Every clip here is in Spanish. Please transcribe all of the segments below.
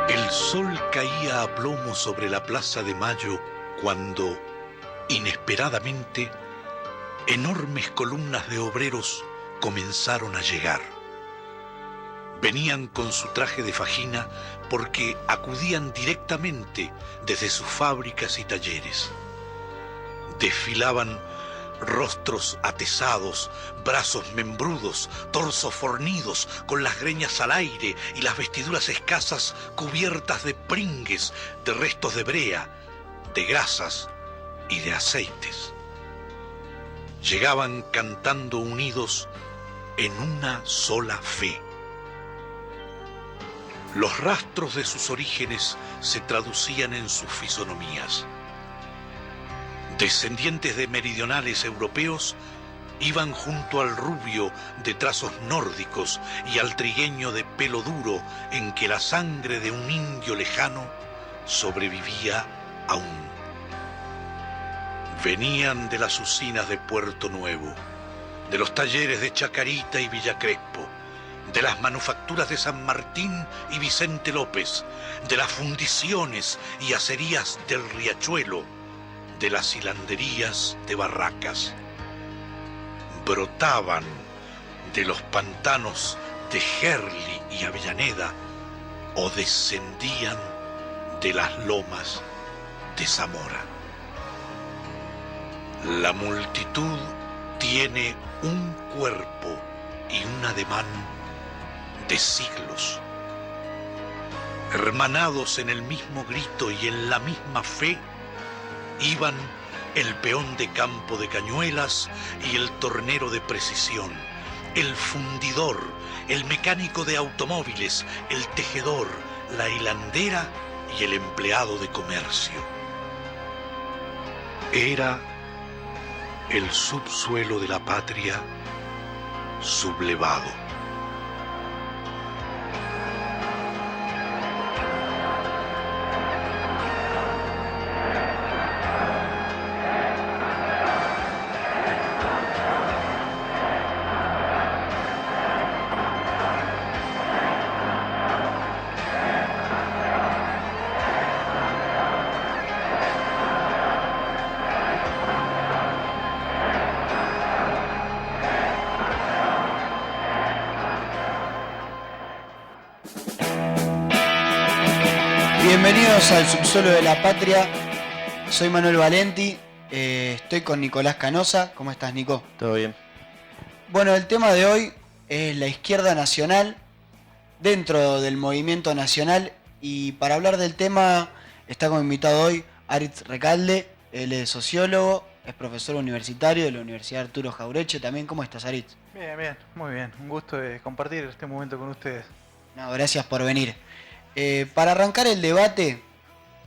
El sol caía a plomo sobre la Plaza de Mayo cuando, inesperadamente, enormes columnas de obreros comenzaron a llegar. Venían con su traje de fajina porque acudían directamente desde sus fábricas y talleres. Desfilaban rostros atesados, brazos membrudos, torsos fornidos, con las greñas al aire y las vestiduras escasas cubiertas de pringues, de restos de brea, de grasas y de aceites. Llegaban cantando unidos en una sola fe. Los rastros de sus orígenes se traducían en sus fisonomías. Descendientes de meridionales europeos iban junto al rubio de trazos nórdicos y al trigueño de pelo duro en que la sangre de un indio lejano sobrevivía aún. Venían de las usinas de Puerto Nuevo, de los talleres de Chacarita y Villa Crespo, de las manufacturas de San Martín y Vicente López, de las fundiciones y acerías del Riachuelo, de las hilanderías de Barracas. Brotaban de los pantanos de Gerli y Avellaneda o descendían de las lomas de Zamora. La multitud tiene un cuerpo y un ademán de siglos. Hermanados en el mismo grito y en la misma fe, iban el peón de campo de cañuelas y el tornero de precisión, el fundidor, el mecánico de automóviles, el tejedor, la hilandera y el empleado de comercio. Era el subsuelo de la patria sublevado. Bienvenidos al subsuelo de la patria. Soy Manuel Valenti, estoy con Nicolás Canosa. ¿Cómo estás, Nico? Todo bien. Bueno, el tema de hoy es la izquierda nacional dentro del movimiento nacional, y para hablar del tema está como invitado hoy Aritz Recalde. Él es sociólogo, es profesor universitario de la Universidad Arturo Jauretche también. ¿Cómo estás, Aritz? Bien, muy bien. Un gusto de compartir este momento con ustedes. No, gracias por venir. Para arrancar el debate,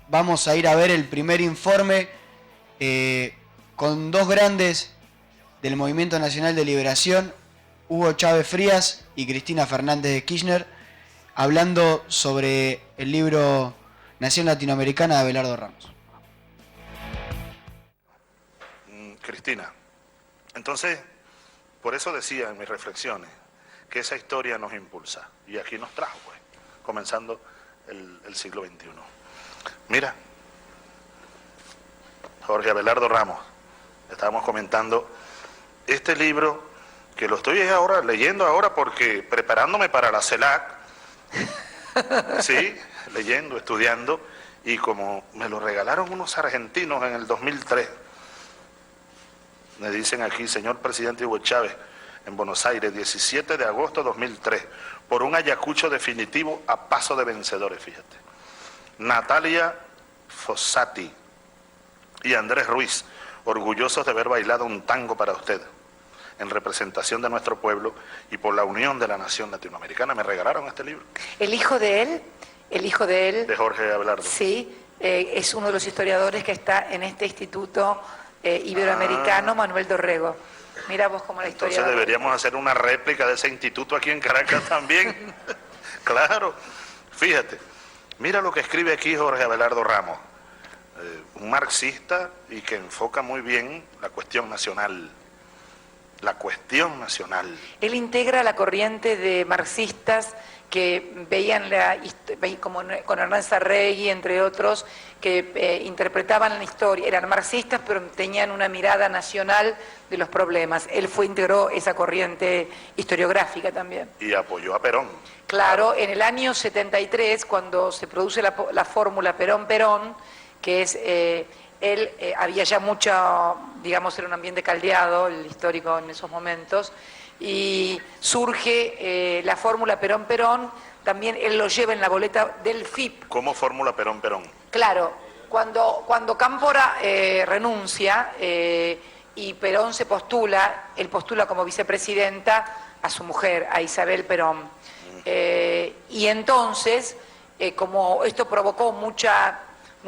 vamos a ir a ver el primer informe con dos grandes del Movimiento Nacional de Liberación, Hugo Chávez Frías y Cristina Fernández de Kirchner, hablando sobre el libro Nación Latinoamericana de Abelardo Ramos. Cristina, entonces, por eso decía en mis reflexiones que esa historia nos impulsa, y aquí nos trajo, pues, comenzando el siglo XXI. Mira, Jorge Abelardo Ramos, estábamos comentando este libro que lo estoy leyendo ahora porque preparándome para la CELAC, sí, leyendo, estudiando, y como me lo regalaron unos argentinos en el 2003, me dicen aquí, señor presidente Hugo Chávez, en Buenos Aires, 17 de agosto de 2003, por un Ayacucho definitivo a paso de vencedores, fíjate. Natalia Fossati y Andrés Ruiz, orgullosos de haber bailado un tango para usted, en representación de nuestro pueblo y por la unión de la nación latinoamericana, me regalaron este libro. El hijo de él, de Jorge Abelardo. Sí, es uno de los historiadores que está en este instituto iberoamericano, Manuel Dorrego. Mira vos cómo la historia... Entonces deberíamos hacer una réplica de ese instituto aquí en Caracas también. Claro, fíjate, mira lo que escribe aquí Jorge Abelardo Ramos, un marxista y que enfoca muy bien la cuestión nacional. La cuestión nacional. Él integra la corriente de marxistas que veían como con Hernán Sarregui, entre otros, que interpretaban la historia, eran marxistas, pero tenían una mirada nacional de los problemas. Él integró esa corriente historiográfica también. Y apoyó a Perón. Claro, en el año 73, cuando se produce la fórmula Perón-Perón, que es, había ya mucho, digamos, era un ambiente caldeado, el histórico en esos momentos, y surge la fórmula Perón-Perón, también él lo lleva en la boleta del FIP. ¿Cómo fórmula Perón-Perón? Claro, cuando Cámpora renuncia y Perón se postula, él postula como vicepresidenta a su mujer, a Isabel Perón. Y entonces, como esto provocó mucha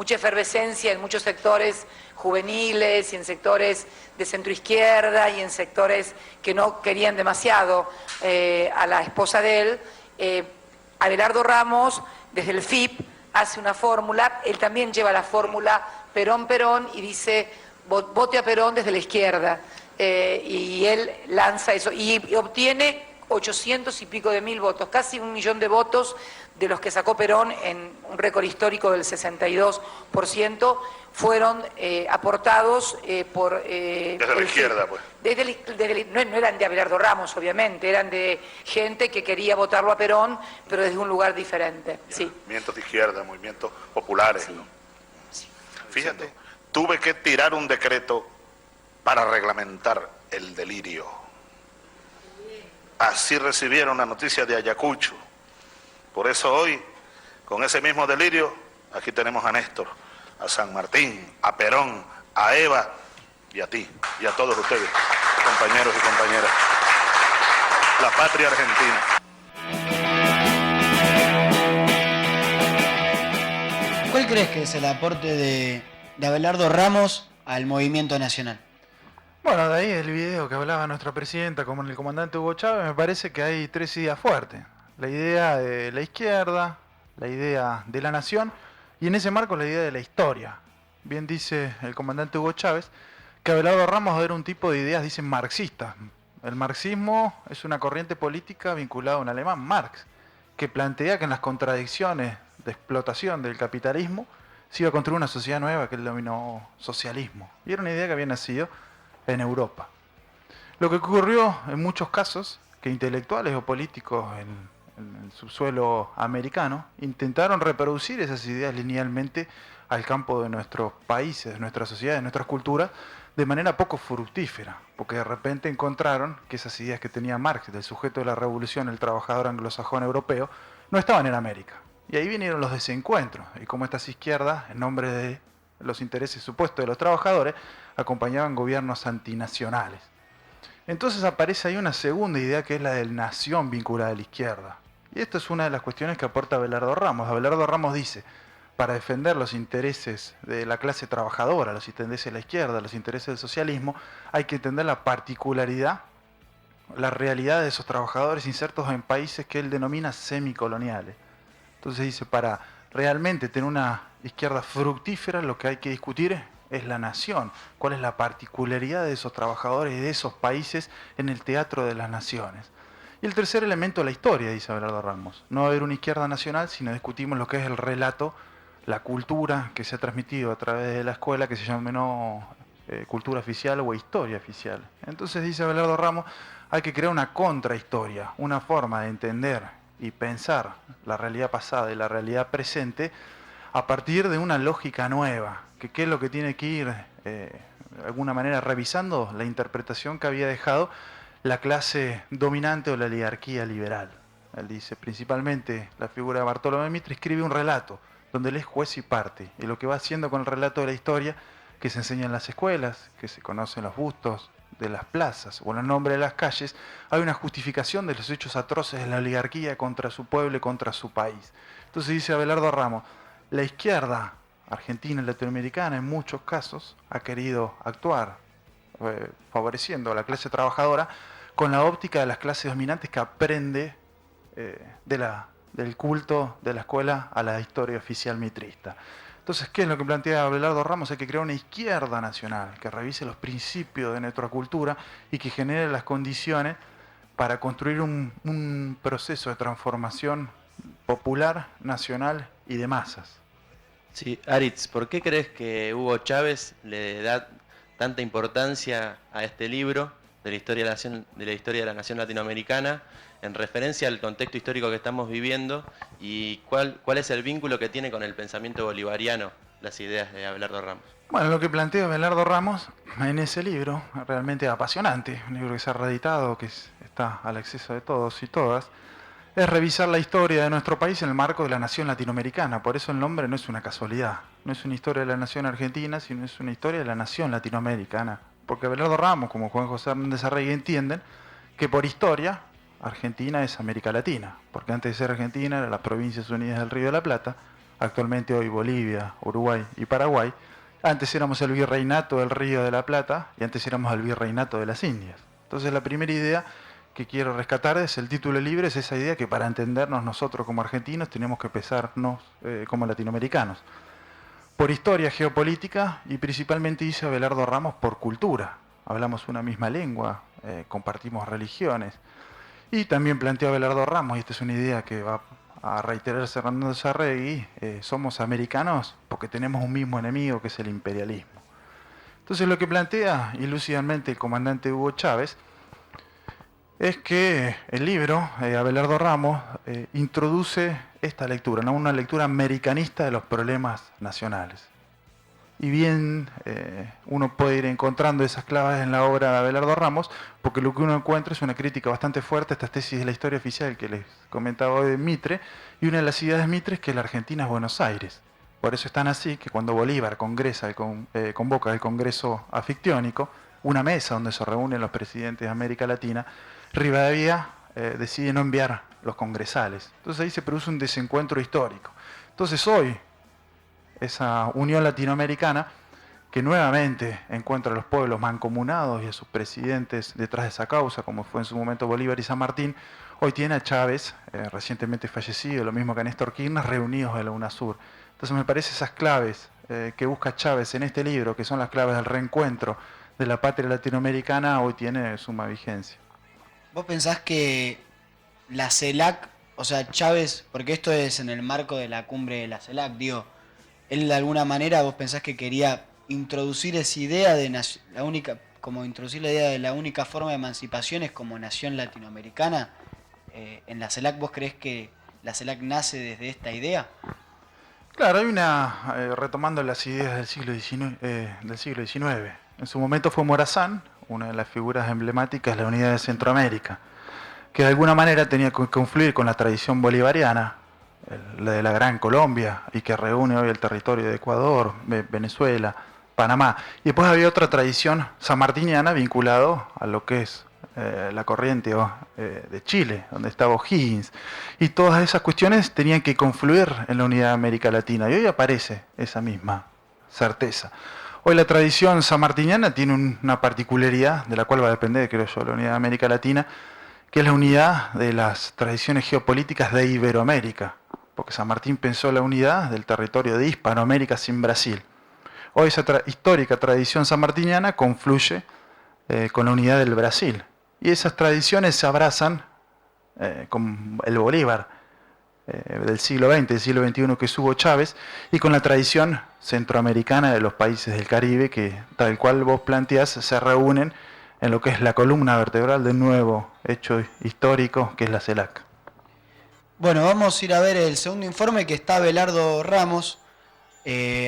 efervescencia en muchos sectores juveniles y en sectores de centroizquierda y en sectores que no querían demasiado a la esposa de él, Abelardo Ramos, desde el FIP, hace una fórmula, él también lleva la fórmula Perón-Perón y dice, vote a Perón desde la izquierda. Y él lanza eso y obtiene 800 y pico de mil votos, casi 1 millón de votos de los que sacó Perón en un récord histórico del 62%, fueron aportados por... desde la izquierda, pues. No eran de Abelardo Ramos, obviamente, eran de gente que quería votarlo a Perón, pero desde un lugar diferente. Sí. Movimientos de izquierda, movimientos populares. Sí. ¿No? Sí. Fíjate, tuve que tirar un decreto para reglamentar el delirio. Así recibieron la noticia de Ayacucho. Por eso hoy, con ese mismo delirio, aquí tenemos a Néstor, a San Martín, a Perón, a Eva y a ti, y a todos ustedes, compañeros y compañeras. La patria argentina. ¿Cuál crees que es el aporte de Abelardo Ramos al movimiento nacional? Bueno, de ahí el video que hablaba nuestra presidenta, como el comandante Hugo Chávez, me parece que hay 3 ideas fuertes. La idea de la izquierda, la idea de la nación y en ese marco la idea de la historia. Bien dice el comandante Hugo Chávez que Abelardo Ramos era un tipo de ideas, dicen, marxistas. El marxismo es una corriente política vinculada a un alemán, Marx, que plantea que en las contradicciones de explotación del capitalismo se iba a construir una sociedad nueva que él denominó socialismo. Y era una idea que había nacido en Europa. Lo que ocurrió en muchos casos, que intelectuales o políticos en el subsuelo americano intentaron reproducir esas ideas linealmente al campo de nuestros países, de nuestras sociedades, de nuestras culturas, de manera poco fructífera, porque de repente encontraron que esas ideas que tenía Marx, del sujeto de la revolución, el trabajador anglosajón europeo, no estaban en América. Y ahí vinieron los desencuentros, y como estas izquierdas, en nombre de los intereses supuestos de los trabajadores, acompañaban gobiernos antinacionales. Entonces aparece ahí una segunda idea que es la del nación vinculada a la izquierda. Y esto es una de las cuestiones que aporta Abelardo Ramos. Abelardo Ramos dice, para defender los intereses de la clase trabajadora, los intereses de la izquierda, los intereses del socialismo, hay que entender la particularidad, la realidad de esos trabajadores insertos en países que él denomina semicoloniales. Entonces dice, para realmente tener una izquierda fructífera, lo que hay que discutir es la nación, cuál es la particularidad de esos trabajadores y de esos países en el teatro de las naciones. Y el tercer elemento, la historia, dice Abelardo Ramos. No va a haber una izquierda nacional si no discutimos lo que es el relato, la cultura que se ha transmitido a través de la escuela, que se llama cultura oficial o historia oficial. Entonces, dice Abelardo Ramos, hay que crear una contrahistoria, una forma de entender y pensar la realidad pasada y la realidad presente a partir de una lógica nueva, que qué es lo que tiene que ir, de alguna manera, revisando la interpretación que había dejado la clase dominante o la oligarquía liberal. Él dice, principalmente la figura de Bartolomé Mitre escribe un relato donde él es juez y parte, y lo que va haciendo con el relato de la historia, que se enseña en las escuelas, que se conocen los bustos de las plazas o los nombres de las calles, hay una justificación de los hechos atroces de la oligarquía contra su pueblo y contra su país. Entonces dice Abelardo Ramos, la izquierda argentina y latinoamericana en muchos casos ha querido actuar favoreciendo a la clase trabajadora con la óptica de las clases dominantes que aprende del culto de la escuela a la historia oficial mitrista. Entonces, ¿qué es lo que plantea Abelardo Ramos? Hay que crear una izquierda nacional que revise los principios de nuestra cultura y que genere las condiciones para construir un proceso de transformación popular, nacional y de masas. Sí, Aritz, ¿por qué crees que Hugo Chávez le da tanta importancia a este libro de la historia de la nación latinoamericana en referencia al contexto histórico que estamos viviendo y cuál es el vínculo que tiene con el pensamiento bolivariano, las ideas de Abelardo Ramos? Bueno, lo que plantea Abelardo Ramos en ese libro, realmente apasionante, un libro que se ha reeditado, que está al acceso de todos y todas, es revisar la historia de nuestro país en el marco de la nación latinoamericana. Por eso el nombre no es una casualidad. No es una historia de la nación argentina, sino es una historia de la nación latinoamericana. Porque Abelardo Ramos, como Juan José Hernández Arregui, entienden que por historia Argentina es América Latina. Porque antes de ser Argentina eran las Provincias Unidas del Río de la Plata, actualmente hoy Bolivia, Uruguay y Paraguay. Antes éramos el virreinato del Río de la Plata y antes éramos el virreinato de las Indias. Entonces la primera idea que quiero rescatar es el título libre, es esa idea que para entendernos nosotros como argentinos tenemos que pensarnos como latinoamericanos. Por historia, geopolítica y principalmente, dice Abelardo Ramos, por cultura. Hablamos una misma lengua, compartimos religiones. Y también plantea Abelardo Ramos, y esta es una idea que va a reiterarse Hernández Arregui, somos americanos porque tenemos un mismo enemigo que es el imperialismo. Entonces lo que plantea ilúcidamente el comandante Hugo Chávez es que el libro, Abelardo Ramos, introduce esta lectura, ¿no? Una lectura americanista de los problemas nacionales. Y bien, uno puede ir encontrando esas claves en la obra de Abelardo Ramos, porque lo que uno encuentra es una crítica bastante fuerte a estas tesis de la historia oficial que les comentaba hoy de Mitre, y una de las ideas de Mitre es que la Argentina es Buenos Aires. Por eso es tan así que cuando Bolívar convoca el Congreso Anfictiónico, una mesa donde se reúnen los presidentes de América Latina, Rivadavia decide no enviar los congresales. Entonces ahí se produce un desencuentro histórico. Entonces hoy, esa unión latinoamericana, que nuevamente encuentra a los pueblos mancomunados y a sus presidentes detrás de esa causa, como fue en su momento Bolívar y San Martín, hoy tiene a Chávez, recientemente fallecido, lo mismo que a Néstor Kirchner, reunidos en la UNASUR. Entonces me parece esas claves que busca Chávez en este libro, que son las claves del reencuentro de la patria latinoamericana, hoy tiene suma vigencia. ¿Vos pensás que la CELAC, o sea, Chávez, porque esto es en el marco de la cumbre de la CELAC, digo, él de alguna manera, vos pensás que quería introducir esa idea de introducir la idea de la única forma de emancipación es como nación latinoamericana? ¿En la CELAC vos creés que la CELAC nace desde esta idea? Claro, hay retomando las ideas del siglo XIX. En su momento fue Morazán, una de las figuras emblemáticas de la unidad de Centroamérica, que de alguna manera tenía que confluir con la tradición bolivariana, la de la Gran Colombia, y que reúne hoy el territorio de Ecuador, Venezuela, Panamá. Y después había otra tradición sanmartiniana vinculado a lo que es la corriente de Chile, donde estaba O'Higgins. Y todas esas cuestiones tenían que confluir en la unidad de América Latina. Y hoy aparece esa misma certeza. Hoy la tradición sanmartiniana tiene una particularidad, de la cual va a depender, creo yo, la unidad de América Latina, que es la unidad de las tradiciones geopolíticas de Iberoamérica, porque San Martín pensó la unidad del territorio de Hispanoamérica sin Brasil. Hoy esa histórica tradición sanmartiniana confluye con la unidad del Brasil, y esas tradiciones se abrazan con el Bolívar del siglo XX, del siglo XXI, que es Hugo Chávez, y con la tradición centroamericana de los países del Caribe, que tal cual vos planteás, se reúnen en lo que es la columna vertebral del nuevo hecho histórico, que es la CELAC. Bueno, vamos a ir a ver el segundo informe, que está Abelardo Ramos,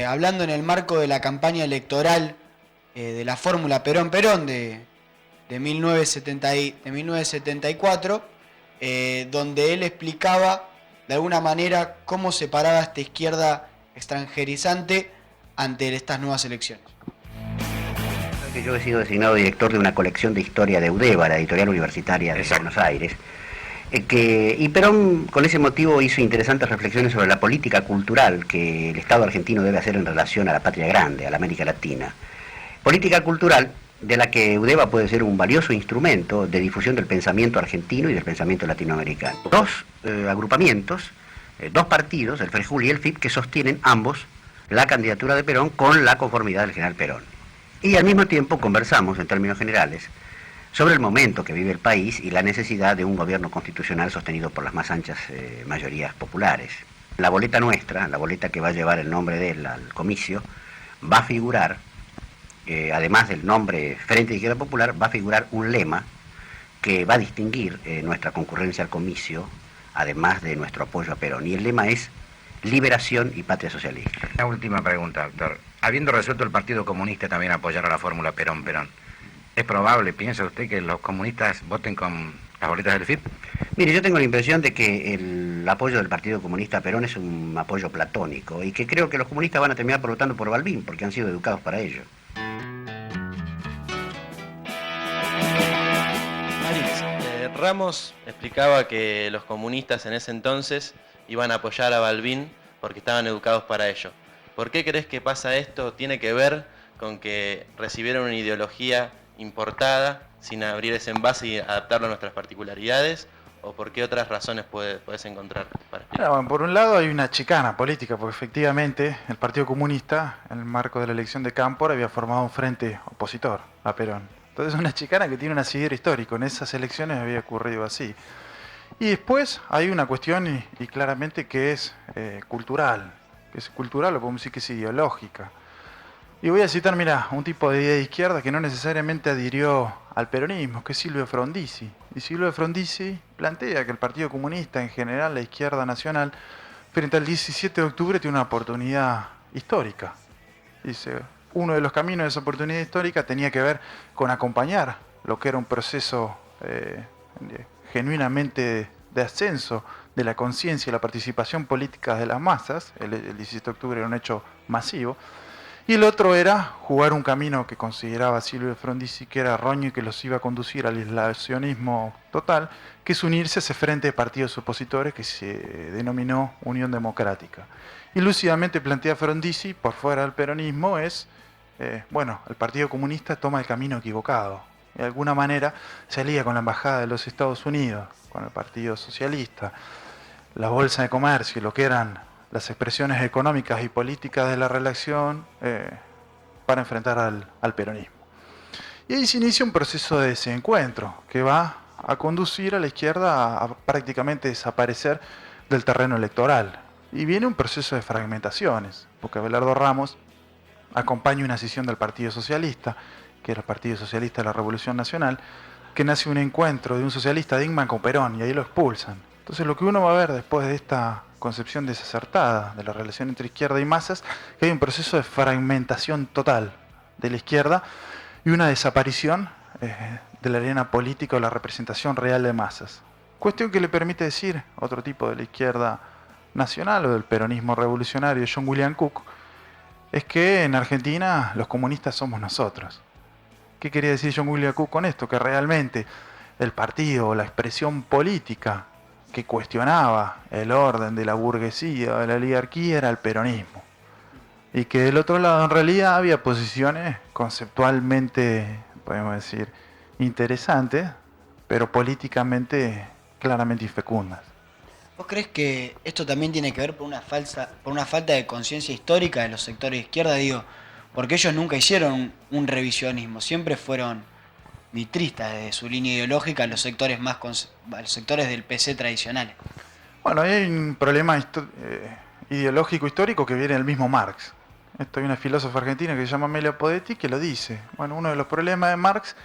hablando en el marco de la campaña electoral de la fórmula Perón-Perón de 1974, donde él explicaba de alguna manera cómo se paraba esta izquierda extranjerizante ante estas nuevas elecciones. Yo he sido designado director de una colección de historia de UDEVA, la editorial universitaria de Buenos Aires, y Perón con ese motivo hizo interesantes reflexiones sobre la política cultural que el Estado argentino debe hacer en relación a la patria grande, a la América Latina. Política cultural de la que UDEVA puede ser un valioso instrumento de difusión del pensamiento argentino y del pensamiento latinoamericano. Dos agrupamientos, dos partidos, el FREJUL y el FIP, que sostienen ambos la candidatura de Perón con la conformidad del general Perón. Y al mismo tiempo conversamos, en términos generales, sobre el momento que vive el país y la necesidad de un gobierno constitucional sostenido por las más anchas mayorías populares. La boleta nuestra, la boleta que va a llevar el nombre de él al comicio, va a figurar, además del nombre Frente de Izquierda Popular, va a figurar un lema que va a distinguir nuestra concurrencia al comicio, además de nuestro apoyo a Perón. Y el lema es Liberación y Patria Socialista. La última pregunta, doctor. Habiendo resuelto el Partido Comunista también apoyar a la fórmula Perón-Perón, ¿es probable, piensa usted, que los comunistas voten con las boletas del FIP? Mire, yo tengo la impresión de que el apoyo del Partido Comunista a Perón es un apoyo platónico y que creo que los comunistas van a terminar votando por Balbín porque han sido educados para ello. Ramos explicaba que los comunistas en ese entonces iban a apoyar a Balbín porque estaban educados para ello. ¿Por qué crees que pasa esto? ¿Tiene que ver con que recibieron una ideología importada sin abrir ese envase y adaptarlo a nuestras particularidades? ¿O por qué otras razones puedes encontrar para explicar? Bueno, por un lado hay una chicana política, porque efectivamente el Partido Comunista, en el marco de la elección de Cámpora, había formado un frente opositor a Perón. Entonces es una chicana que tiene un asidero histórico. En esas elecciones había ocurrido así. Y después hay una cuestión y claramente que es cultural. Que es cultural o podemos decir que es ideológica. Y voy a citar, mira, un tipo de idea de izquierda que no necesariamente adhirió al peronismo, que es Silvio Frondizi. Y Silvio Frondizi plantea que el Partido Comunista, en general la izquierda nacional, frente al 17 de octubre tiene una oportunidad histórica. Dice, uno de los caminos de esa oportunidad histórica tenía que ver con acompañar lo que era un proceso genuinamente de ascenso de la conciencia y la participación política de las masas. El 17 de octubre era un hecho masivo. Y el otro era jugar un camino que consideraba Silvio Frondizi que era erróneo y que los iba a conducir al aislacionismo total, que es unirse a ese frente de partidos opositores que se denominó Unión Democrática. Y lúcidamente plantea Frondizi, por fuera del peronismo, es, el Partido Comunista toma el camino equivocado. De alguna manera se alía con la Embajada de los Estados Unidos, con el Partido Socialista, la Bolsa de Comercio, lo que eran las expresiones económicas y políticas de la relación para enfrentar al peronismo. Y ahí se inicia un proceso de desencuentro que va a conducir a la izquierda a prácticamente desaparecer del terreno electoral. Y viene un proceso de fragmentaciones, porque Abelardo Ramos acompaña una decisión del Partido Socialista, que era el Partido Socialista de la Revolución Nacional, que nace un encuentro de un socialista Dingman con Perón, y ahí lo expulsan. Entonces lo que uno va a ver después de esta concepción desacertada de la relación entre izquierda y masas, que hay un proceso de fragmentación total de la izquierda y una desaparición de la arena política o la representación real de masas. Cuestión que le permite decir otro tipo de la izquierda nacional o del peronismo revolucionario, John William Cook, es que en Argentina los comunistas somos nosotros. ¿Qué quería decir John William Cook con esto? Que realmente el partido o la expresión política que cuestionaba el orden de la burguesía o de la oligarquía era el peronismo. Y que del otro lado en realidad había posiciones conceptualmente, podemos decir, interesantes, pero políticamente claramente infecundas. ¿Vos crees que esto también tiene que ver por una falta de conciencia histórica de los sectores de izquierda? Digo, porque ellos nunca hicieron un revisionismo, siempre fueron mitristas de su línea ideológica a los sectores los sectores del PC tradicionales. Bueno, hay un problema ideológico histórico que viene del mismo Marx. Esto hay una filósofa argentina que se llama Amelia Podetti que lo dice. Bueno, uno de los problemas de Marx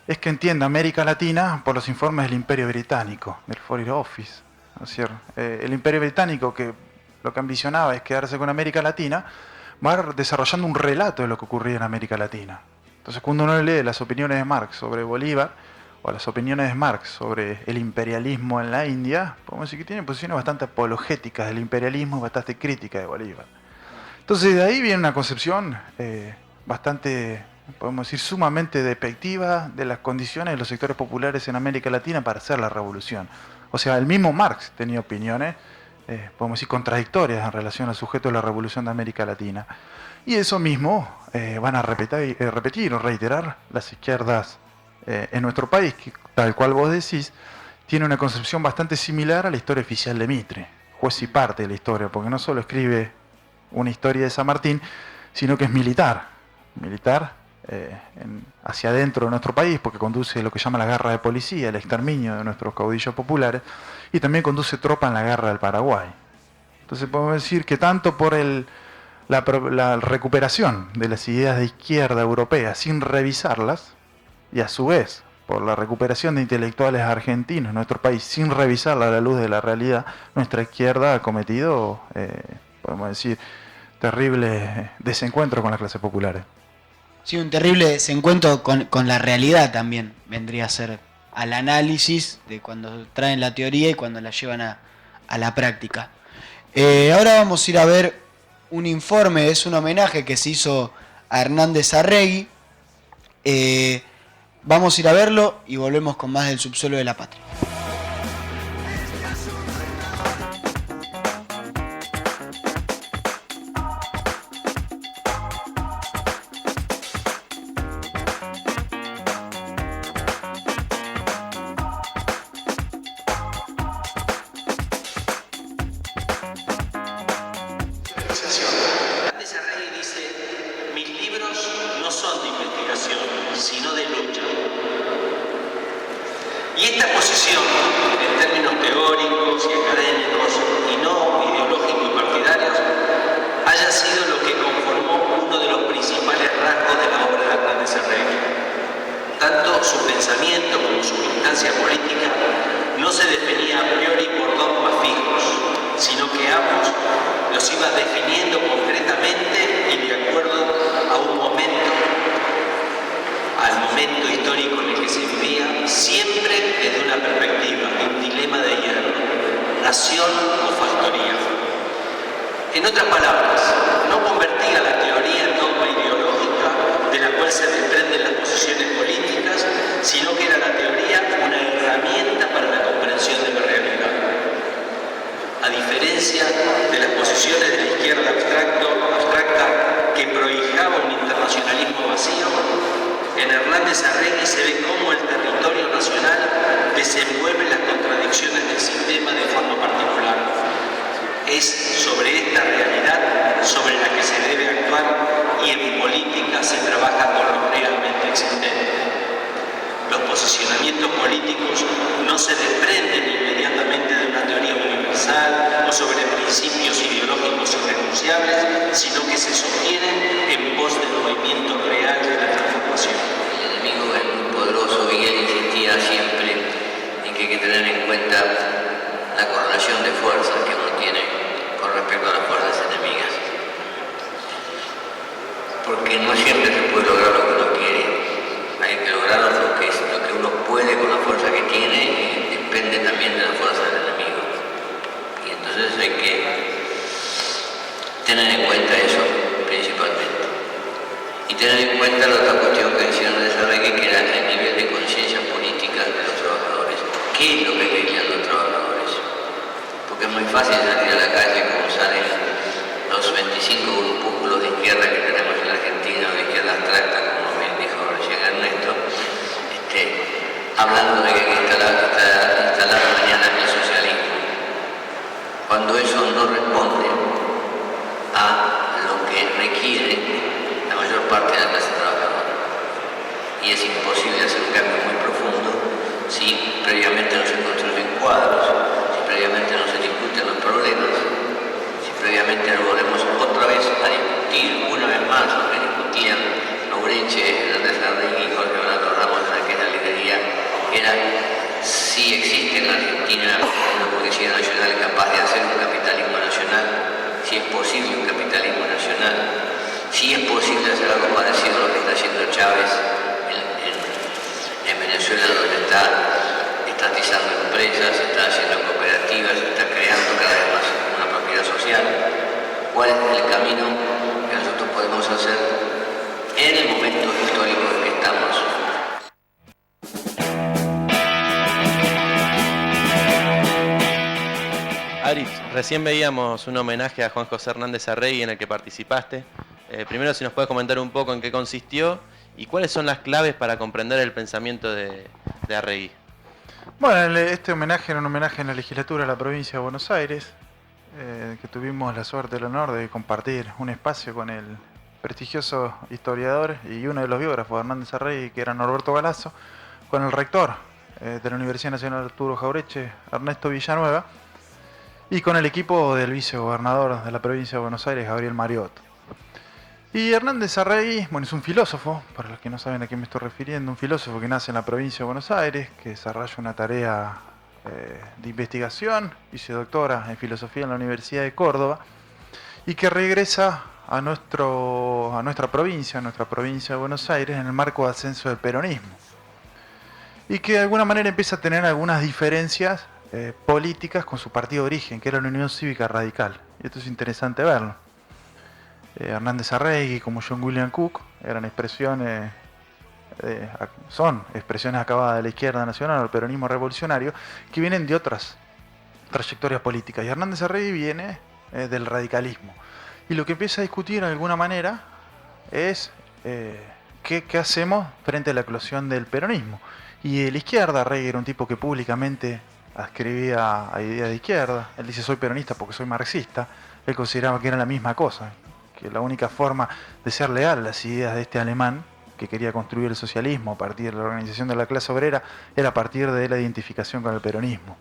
es que entiende América Latina por los informes del Imperio Británico, del Foreign Office, ¿no es cierto? El Imperio Británico, que lo que ambicionaba es quedarse con América Latina, va desarrollando un relato de lo que ocurría en América Latina. Entonces, cuando uno lee las opiniones de Marx sobre Bolívar, o las opiniones de Marx sobre el imperialismo en la India, podemos decir que tienen posiciones bastante apologéticas del imperialismo y bastante críticas de Bolívar. Entonces, de ahí viene una concepción bastante, podemos decir, sumamente despectiva de las condiciones de los sectores populares en América Latina para hacer la revolución. O sea, el mismo Marx tenía opiniones, podemos decir, contradictorias en relación al sujeto de la revolución de América Latina. Y eso mismo van a repetir o reiterar las izquierdas en nuestro país, que, tal cual vos decís, tiene una concepción bastante similar a la historia oficial de Mitre, juez y parte de la historia, porque no solo escribe una historia de San Martín, sino que es militar hacia adentro de nuestro país, porque conduce lo que llama la guerra de policía, el exterminio de nuestros caudillos populares, y también conduce tropa en la guerra del Paraguay. Entonces podemos decir que tanto por la recuperación de las ideas de izquierda europea sin revisarlas, y a su vez por la recuperación de intelectuales argentinos en nuestro país sin revisarla a la luz de la realidad, nuestra izquierda ha cometido, podemos decir, terribles desencuentros con las clases populares. Sí, un terrible desencuentro con la realidad también vendría a ser al análisis de cuando traen la teoría y cuando la llevan a la práctica. Ahora vamos a ir a ver un informe, es un homenaje que se hizo a Hernández Arregui. Vamos a ir a verlo y volvemos con más del subsuelo de la patria. Recién veíamos un homenaje a Juan José Hernández Arregui en el que participaste. Primero, si nos puedes comentar un poco en qué consistió y cuáles son las claves para comprender el pensamiento de Arregui. Bueno, este homenaje era un homenaje en la legislatura de la provincia de Buenos Aires, que tuvimos la suerte y el honor de compartir un espacio con el prestigioso historiador y uno de los biógrafos de Hernández Arregui, que era Norberto Galazo, con el rector de la Universidad Nacional Arturo Jaureche, Ernesto Villanueva, y con el equipo del vicegobernador de la provincia de Buenos Aires, Gabriel Mariotto. Y Hernández Arregui, bueno, es un filósofo, para los que no saben a quién me estoy refiriendo, un filósofo que nace en la provincia de Buenos Aires, que desarrolla una tarea de investigación y se doctora en filosofía en la Universidad de Córdoba, y que regresa a nuestra provincia de Buenos Aires, en el marco de ascenso del peronismo. Y que de alguna manera empieza a tener algunas diferencias políticas con su partido de origen, que era la Unión Cívica Radical. Y esto es interesante verlo. Hernández Arregui, como John William Cook, son expresiones acabadas de la izquierda nacional o el peronismo revolucionario, que vienen de otras trayectorias políticas. Y Hernández Arregui viene del radicalismo. Y lo que empieza a discutir de alguna manera es qué hacemos frente a la eclosión del peronismo. Y de la izquierda, Arregui era un tipo que públicamente adscribía a ideas de izquierda. Él dice: soy peronista porque soy marxista. Él consideraba que era la misma cosa, que la única forma de ser leal a las ideas de este alemán que quería construir el socialismo a partir de la organización de la clase obrera era a partir de la identificación con el peronismo.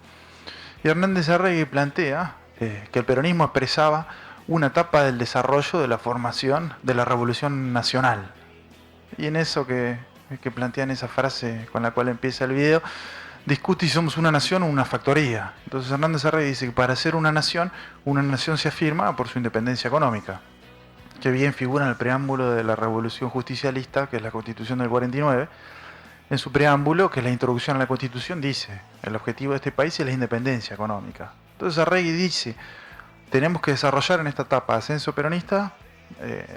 Y Hernández Arregui plantea que el peronismo expresaba una etapa del desarrollo de la formación de la Revolución Nacional. Y en eso que plantean esa frase con la cual empieza el video, discute si somos una nación o una factoría. Entonces Hernández Arregui dice que para ser una nación se afirma por su independencia económica, que bien figura en el preámbulo de la Revolución Justicialista, que es la Constitución del 49. En su preámbulo, que es la introducción a la Constitución, dice: el objetivo de este país es la independencia económica. Entonces Arregui dice: tenemos que desarrollar en esta etapa de ascenso peronista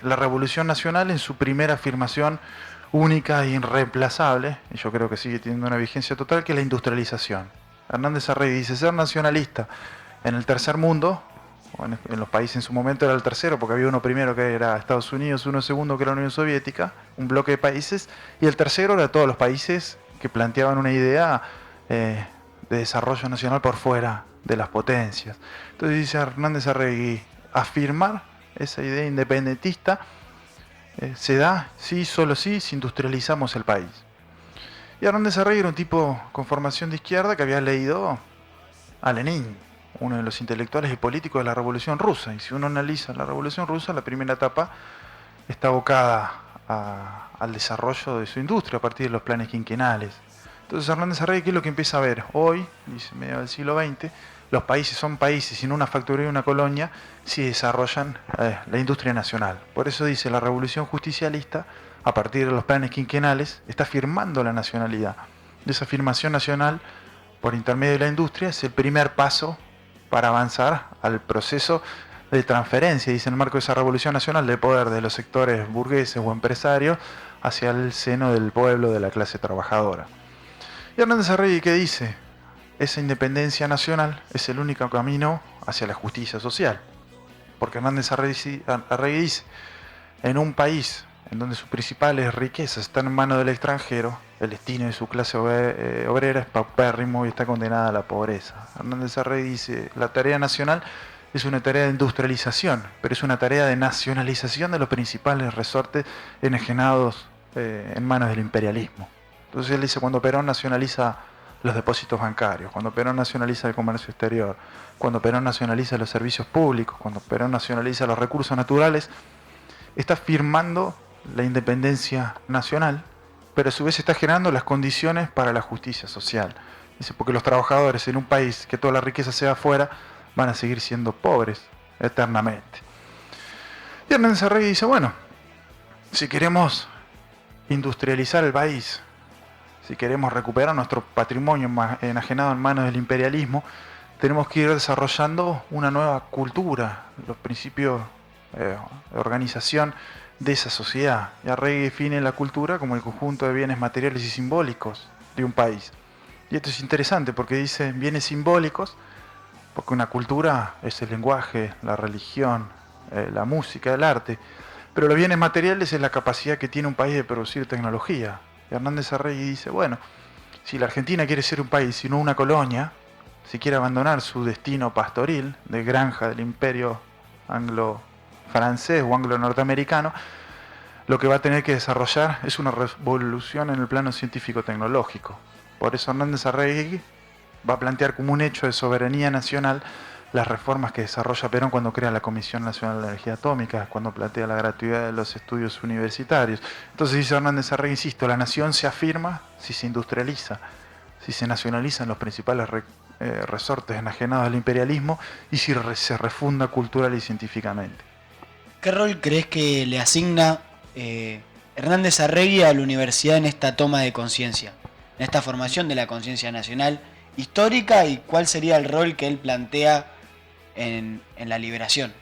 la Revolución Nacional en su primera afirmación única e irreemplazable, y yo creo que sigue teniendo una vigencia total, que es la industrialización. Hernández Arregui dice: ser nacionalista en el tercer mundo, o en los países en su momento era el tercero, porque había uno primero que era Estados Unidos, uno segundo que era la Unión Soviética, un bloque de países, y el tercero era todos los países que planteaban una idea de desarrollo nacional por fuera de las potencias. Entonces dice Hernández Arregui: afirmar esa idea independentista se da solo si industrializamos el país. Y Hernández Arregui era un tipo con formación de izquierda que había leído a Lenin, uno de los intelectuales y políticos de la Revolución Rusa. Y si uno analiza la Revolución Rusa, la primera etapa está abocada al desarrollo de su industria a partir de los planes quinquenales. Entonces Hernández Arregui, ¿qué es lo que empieza a ver? Hoy, dice, medio del siglo XX, los países son países, sin una factoría y una colonia, si desarrollan la industria nacional. Por eso dice, la Revolución Justicialista, a partir de los planes quinquenales, está firmando la nacionalidad. Y esa afirmación nacional, por intermedio de la industria, es el primer paso para avanzar al proceso de transferencia, dice, en el marco de esa revolución nacional, de poder de los sectores burgueses o empresarios hacia el seno del pueblo, de la clase trabajadora. Y Hernández Arregui, ¿qué dice? Esa independencia nacional es el único camino hacia la justicia social. Porque Hernández Arregui dice: en un país en donde sus principales riquezas están en manos del extranjero, el destino de su clase obrera es paupérrimo y está condenada a la pobreza. Hernández Arregui dice: la tarea nacional es una tarea de industrialización, pero es una tarea de nacionalización de los principales resortes enajenados en manos del imperialismo. Entonces él dice: cuando Perón nacionaliza los depósitos bancarios, cuando Perón nacionaliza el comercio exterior, cuando Perón nacionaliza los servicios públicos, cuando Perón nacionaliza los recursos naturales, está firmando la independencia nacional, pero a su vez está generando las condiciones para la justicia social. Dice, porque los trabajadores en un país que toda la riqueza sea afuera van a seguir siendo pobres eternamente. Y Hernández Arregui dice: bueno, si queremos industrializar el país, si queremos recuperar nuestro patrimonio enajenado en manos del imperialismo, tenemos que ir desarrollando una nueva cultura, los principios de organización de esa sociedad. Y Arregui define la cultura como el conjunto de bienes materiales y simbólicos de un país. Y esto es interesante porque dice bienes simbólicos, porque una cultura es el lenguaje, la religión, la música, el arte. Pero los bienes materiales es la capacidad que tiene un país de producir tecnología. Y Hernández Arregui dice: bueno, si la Argentina quiere ser un país y no una colonia, si quiere abandonar su destino pastoril de granja del imperio anglo-francés o anglo-norteamericano, lo que va a tener que desarrollar es una revolución en el plano científico-tecnológico. Por eso Hernández Arregui va a plantear como un hecho de soberanía nacional las reformas que desarrolla Perón cuando crea la Comisión Nacional de Energía Atómica, cuando plantea la gratuidad de los estudios universitarios. Entonces dice Hernández Arregui, insisto, la nación se afirma si se industrializa, si se nacionalizan los principales resortes enajenados al imperialismo y si se refunda cultural y científicamente. ¿Qué rol crees que le asigna Hernández Arregui a la universidad en esta toma de conciencia, en esta formación de la conciencia nacional histórica, y cuál sería el rol que él plantea en la liberación?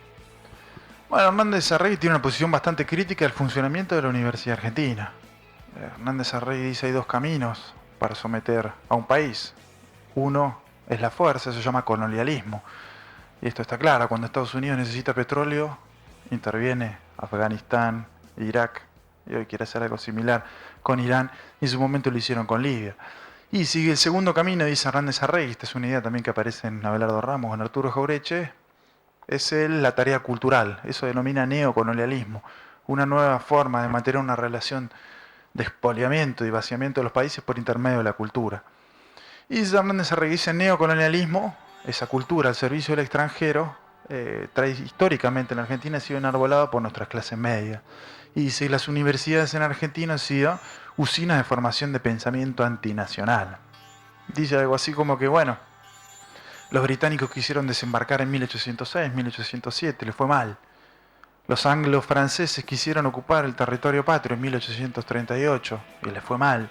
Bueno, Hernández Arregui tiene una posición bastante crítica del funcionamiento de la Universidad Argentina. Hernández Arregui dice hay dos caminos para someter a un país. Uno es la fuerza, eso se llama colonialismo. Y esto está claro, cuando Estados Unidos necesita petróleo, interviene Afganistán, Irak, y hoy quiere hacer algo similar con Irán, y en su momento lo hicieron con Libia. Y sigue el segundo camino, dice Hernández Arregui, esta es una idea también que aparece en Abelardo Ramos, en Arturo Jaureche, es la tarea cultural, eso denomina neocolonialismo, una nueva forma de mantener una relación de expoliamiento y vaciamiento de los países por intermedio de la cultura. Y Hernández Arregui dice neocolonialismo, esa cultura al servicio del extranjero, históricamente en Argentina ha sido enarbolada por nuestras clases medias. Y dice, las universidades en Argentina han sido usinas de formación de pensamiento antinacional. Dice algo así como que, bueno, los británicos quisieron desembarcar en 1806, 1807, les fue mal. Los anglo-franceses quisieron ocupar el territorio patrio en 1838 y les fue mal.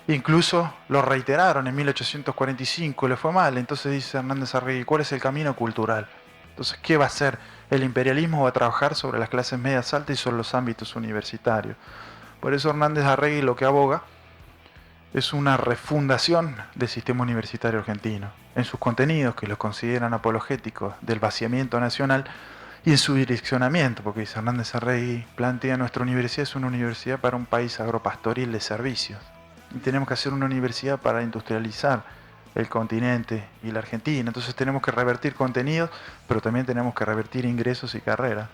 Incluso lo reiteraron en 1845 y les fue mal. Entonces dice Hernández Arregui, ¿cuál es el camino cultural? Entonces, ¿qué va a hacer? El imperialismo va a trabajar sobre las clases medias altas y sobre los ámbitos universitarios. Por eso Hernández Arregui lo que aboga es una refundación del sistema universitario argentino, en sus contenidos, que los consideran apologéticos del vaciamiento nacional, y en su direccionamiento, porque dice Hernández Arregui, plantea nuestra universidad es una universidad para un país agropastoril de servicios. Y tenemos que hacer una universidad para industrializar el continente y la Argentina. Entonces tenemos que revertir contenidos, pero también tenemos que revertir ingresos y carreras.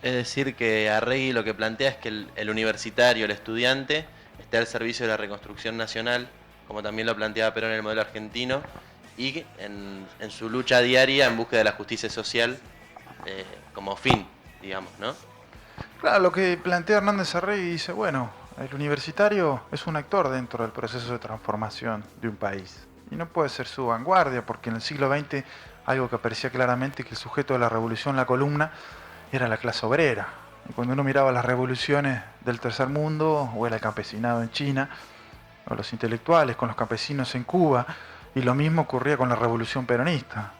Es decir, que Arregui lo que plantea es que el universitario, el estudiante, esté al servicio de la reconstrucción nacional, como también lo planteaba Perón en el modelo argentino, y en su lucha diaria en búsqueda de la justicia social como fin, digamos, ¿no? Claro, lo que plantea Hernández Arregui dice, bueno, el universitario es un actor dentro del proceso de transformación de un país. Y no puede ser su vanguardia, porque en el siglo XX algo que aparecía claramente que el sujeto de la revolución, la columna, era la clase obrera. Y cuando uno miraba las revoluciones del tercer mundo, o era el campesinado en China, o los intelectuales con los campesinos en Cuba, y lo mismo ocurría con la revolución peronista.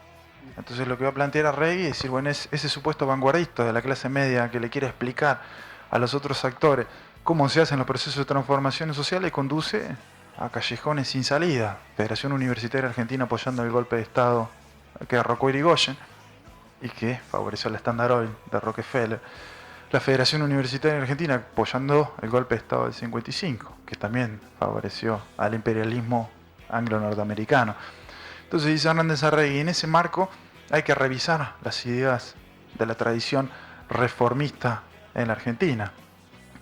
Entonces lo que va a plantear Arregui es decir, bueno, es ese supuesto vanguardista de la clase media que le quiere explicar a los otros actores cómo se hacen los procesos de transformación social y conduce a callejones sin salida. Federación Universitaria Argentina apoyando el golpe de Estado que derrocó Irigoyen y que favoreció el Standard Oil de Rockefeller. La Federación Universitaria Argentina apoyando el golpe de Estado del 55, que también favoreció al imperialismo anglo-norteamericano. Entonces dice Hernández Arregui, en ese marco hay que revisar las ideas de la tradición reformista en la Argentina.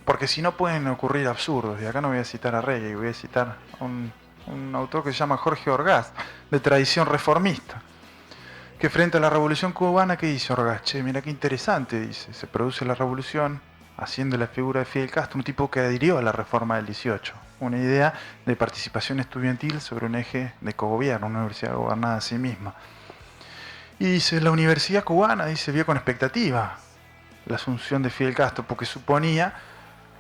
Porque si no pueden ocurrir absurdos, y acá no voy a citar a Arregui, voy a citar a un autor que se llama Jorge Orgaz, de tradición reformista, que frente a la Revolución Cubana, ¿qué dice Orgaz? Che, mira qué interesante, dice, se produce la revolución haciendo la figura de Fidel Castro, un tipo que adhirió a la reforma del 18, una idea de participación estudiantil sobre un eje de cogobierno, una universidad gobernada a sí misma. Y dice, la universidad cubana, dice, vio con expectativa la asunción de Fidel Castro, porque suponía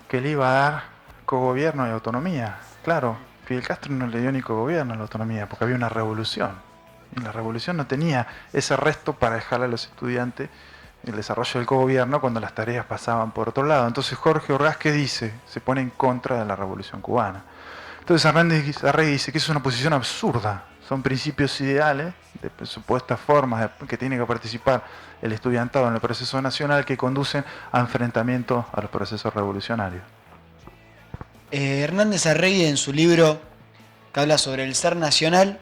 que le iba a dar cogobierno y autonomía. Claro, Fidel Castro no le dio ni cogobierno a la autonomía, porque había una revolución. Y la revolución no tenía ese resto para dejarle a los estudiantes el desarrollo del cogobierno cuando las tareas pasaban por otro lado. Entonces Jorge Orgaz, ¿qué dice? Se pone en contra de la revolución cubana. Entonces Hernández Arregui dice que es una posición absurda. Son principios ideales de supuestas formas que tiene que participar el estudiantado en el proceso nacional que conducen a enfrentamientos a los procesos revolucionarios. Hernández Arregui en su libro que habla sobre el ser nacional,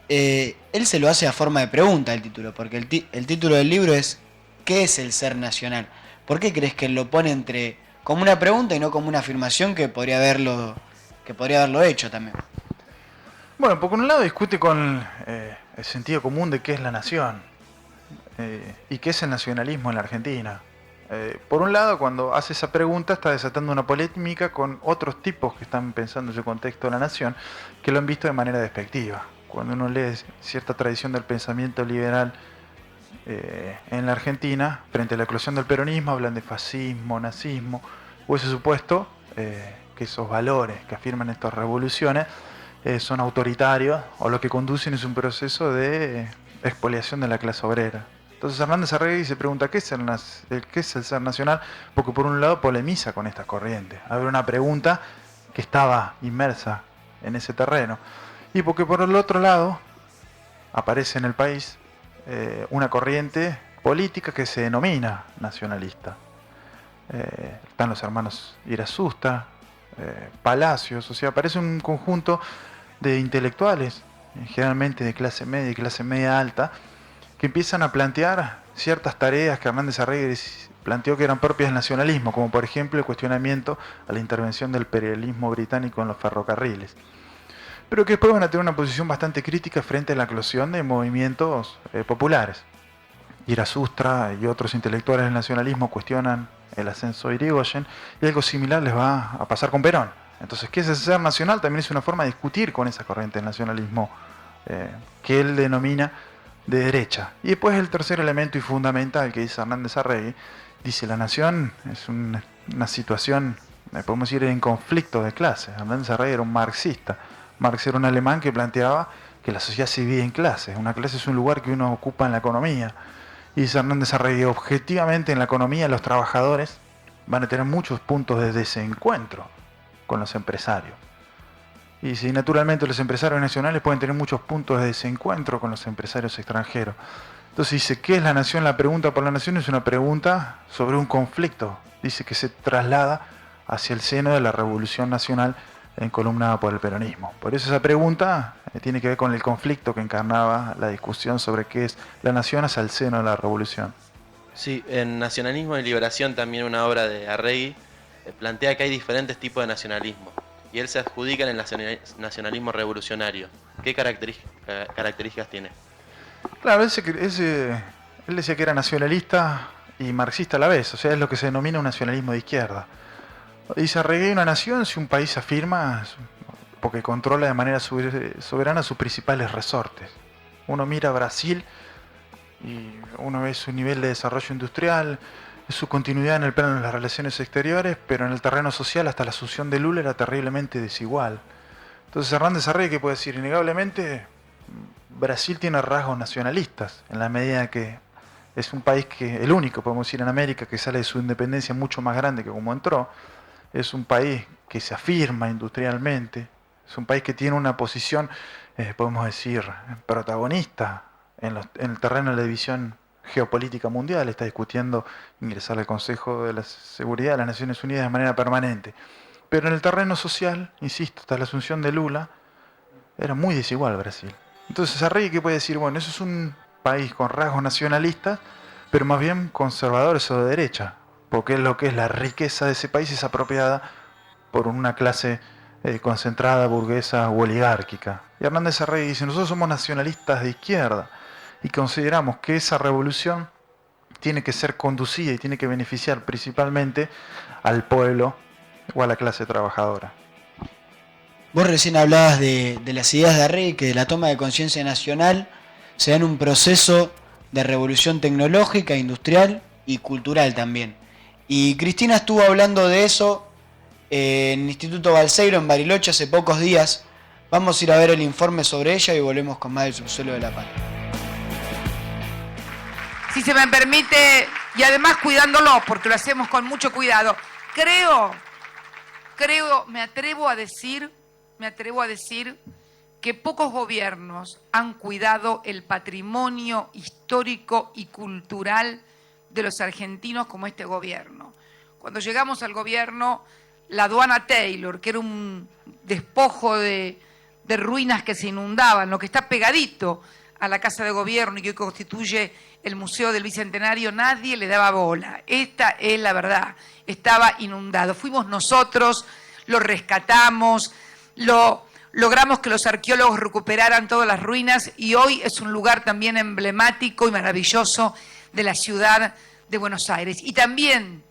él se lo hace a forma de pregunta el título, porque el título del libro es ¿qué es el ser nacional? ¿Por qué crees que él lo pone entre como una pregunta y no como una afirmación que podría haberlo hecho también. Bueno, por un lado discute con el sentido común de qué es la nación y qué es el nacionalismo en la Argentina. Por un lado, cuando hace esa pregunta está desatando una polémica con otros tipos que están pensando en ese contexto de la nación, que lo han visto de manera despectiva. Cuando uno lee cierta tradición del pensamiento liberal en la Argentina, frente a la eclosión del peronismo, hablan de fascismo, nazismo, o ese supuesto que esos valores que afirman estas revoluciones son autoritarios, o lo que conducen es un proceso de expoliación de la clase obrera. Entonces Hernández Arregui se pregunta ¿qué es el ser nacional? Porque por un lado polemiza con estas corrientes. Abre una pregunta que estaba inmersa en ese terreno. Y porque por el otro lado aparece en el país una corriente política que se denomina nacionalista. Están los hermanos Irasusta, Palacios, o sea, aparece un conjunto de intelectuales, generalmente de clase media y clase media alta, que empiezan a plantear ciertas tareas que Hernández Arregui planteó que eran propias del nacionalismo, como por ejemplo el cuestionamiento a la intervención del imperialismo británico en los ferrocarriles. Pero que después van a tener una posición bastante crítica frente a la eclosión de movimientos populares. Irasusta y otros intelectuales del nacionalismo cuestionan el ascenso de Irigoyen, y algo similar les va a pasar con Perón. Entonces, ¿qué es el ser nacional? También es una forma de discutir con esa corriente del nacionalismo que él denomina de derecha. Y después el tercer elemento y fundamental que dice Hernández Arregui, dice la nación es una situación, podemos decir, en conflicto de clases. Hernández Arregui era un marxista. Marx era un alemán que planteaba que la sociedad se divide en clases. Una clase es un lugar que uno ocupa en la economía. Y dice Hernández Arregui, objetivamente en la economía los trabajadores van a tener muchos puntos de desencuentro con los empresarios. Y si naturalmente los empresarios nacionales pueden tener muchos puntos de desencuentro con los empresarios extranjeros. Entonces dice, ¿qué es la nación? La pregunta por la nación es una pregunta sobre un conflicto. Dice que se traslada hacia el seno de la Revolución Nacional encolumnada por el peronismo. Por eso esa pregunta tiene que ver con el conflicto que encarnaba la discusión sobre qué es la nación hacia el seno de la revolución. Sí, en Nacionalismo y Liberación, también una obra de Arregui, plantea que hay diferentes tipos de nacionalismo, y él se adjudica en el nacionalismo revolucionario. ¿Qué características tiene? Claro, él decía que era nacionalista y marxista a la vez, o sea, es lo que se denomina un nacionalismo de izquierda. Dice Arregui, una nación, si un país afirma, porque controla de manera soberana sus principales resortes. Uno mira a Brasil y uno ve su nivel de desarrollo industrial, su continuidad en el plano de las relaciones exteriores, pero en el terreno social hasta la asunción de Lula era terriblemente desigual. Entonces Hernández Arregui, que puede decir, innegablemente Brasil tiene rasgos nacionalistas, en la medida que es un país que, el único, podemos decir, en América, que sale de su independencia mucho más grande que como entró. Es un país que se afirma industrialmente, es un país que tiene una posición, podemos decir, protagonista en el terreno de la división geopolítica mundial, está discutiendo ingresar al Consejo de la Seguridad de las Naciones Unidas de manera permanente. Pero en el terreno social, insisto, hasta la asunción de Lula, era muy desigual Brasil. Entonces Arregui, ¿qué puede decir? Bueno, eso es un país con rasgos nacionalistas, pero más bien conservadores o de derecha, porque lo que es la riqueza de ese país es apropiada por una clase concentrada, burguesa o oligárquica. Y Hernández Arregui dice, nosotros somos nacionalistas de izquierda y consideramos que esa revolución tiene que ser conducida y tiene que beneficiar principalmente al pueblo o a la clase trabajadora. Vos recién hablabas de las ideas de Arregui, que de la toma de conciencia nacional se da en un proceso de revolución tecnológica, industrial y cultural también. Y Cristina estuvo hablando de eso en el Instituto Balseiro en Bariloche hace pocos días. Vamos a ir a ver el informe sobre ella y volvemos con más del subsuelo de la patria. Si se me permite, y además cuidándolo, porque lo hacemos con mucho cuidado, me atrevo a decir que pocos gobiernos han cuidado el patrimonio histórico y cultural de los argentinos como este gobierno. Cuando llegamos al gobierno, la aduana Taylor, que era un despojo de ruinas que se inundaban, lo que está pegadito a la Casa de Gobierno y que hoy constituye el Museo del Bicentenario, nadie le daba bola. Esta es la verdad. Estaba inundado. Fuimos nosotros, lo rescatamos, logramos que los arqueólogos recuperaran todas las ruinas y hoy es un lugar también emblemático y maravilloso de la ciudad de Buenos Aires. Y también,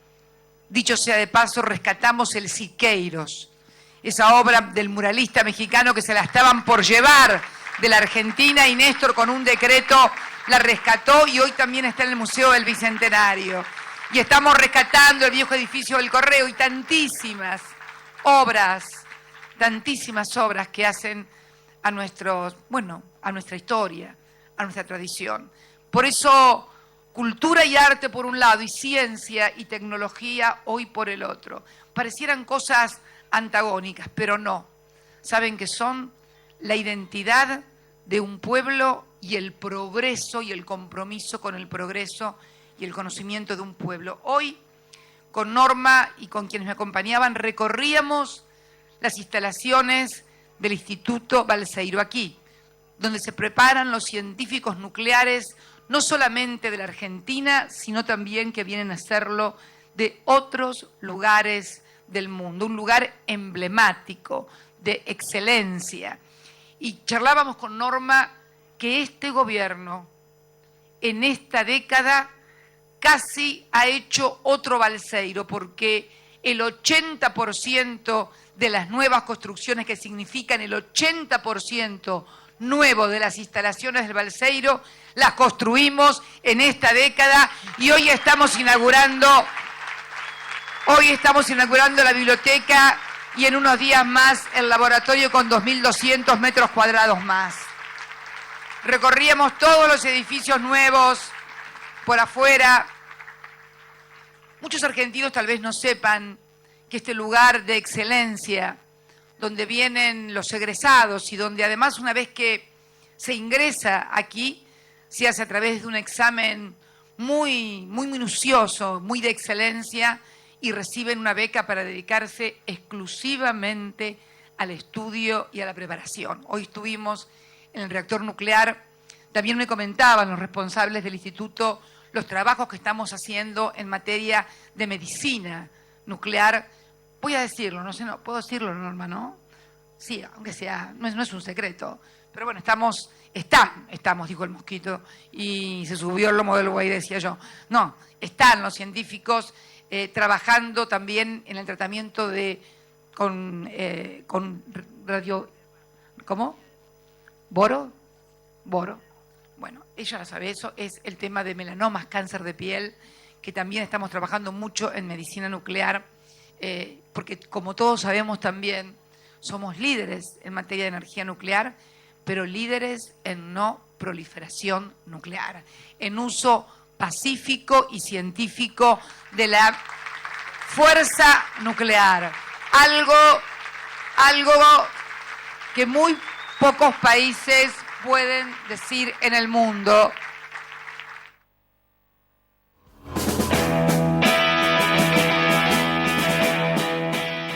dicho sea de paso, rescatamos el Siqueiros, esa obra del muralista mexicano que se la estaban por llevar de la Argentina y Néstor con un decreto la rescató y hoy también está en el Museo del Bicentenario. Y estamos rescatando el viejo edificio del Correo y tantísimas obras que hacen a a nuestra historia, a nuestra tradición. Por eso, cultura y arte por un lado, y ciencia y tecnología hoy por el otro. Parecieran cosas antagónicas, pero no. ¿Saben qué son? La identidad de un pueblo y el progreso y el compromiso con el progreso y el conocimiento de un pueblo. Hoy, con Norma y con quienes me acompañaban, recorríamos las instalaciones del Instituto Balseiro aquí, donde se preparan los científicos nucleares, no solamente de la Argentina, sino también que vienen a hacerlo de otros lugares del mundo, un lugar emblemático, de excelencia. Y charlábamos con Norma que este gobierno, en esta década, casi ha hecho otro Balseiro, porque el 80% de las nuevas construcciones, que significan el 80% nuevo de las instalaciones del Balseiro, las construimos en esta década y hoy estamos inaugurando la biblioteca y en unos días más el laboratorio con 2.200 metros cuadrados más. Recorríamos todos los edificios nuevos por afuera. Muchos argentinos tal vez no sepan que este lugar de excelencia, donde vienen los egresados y donde además una vez que se ingresa aquí, se hace a través de un examen muy minucioso, muy de excelencia, y reciben una beca para dedicarse exclusivamente al estudio y a la preparación. Hoy estuvimos en el reactor nuclear, también me comentaban los responsables del instituto los trabajos que estamos haciendo en materia de medicina nuclear. Voy a decirlo, no sé, no puedo decirlo, Norma, ¿no? Sí, aunque sea, no es un secreto. Pero bueno, estamos, dijo el mosquito, y se subió el lomo del buey, decía yo. No, están los científicos trabajando también en el tratamiento con radio, ¿cómo? ¿Boro? Bueno, ella ya sabe, eso es el tema de melanomas, cáncer de piel, que también estamos trabajando mucho en medicina nuclear, porque como todos sabemos también, somos líderes en materia de energía nuclear, pero líderes en no proliferación nuclear, en uso pacífico y científico de la fuerza nuclear. Algo que muy pocos países pueden decir en el mundo.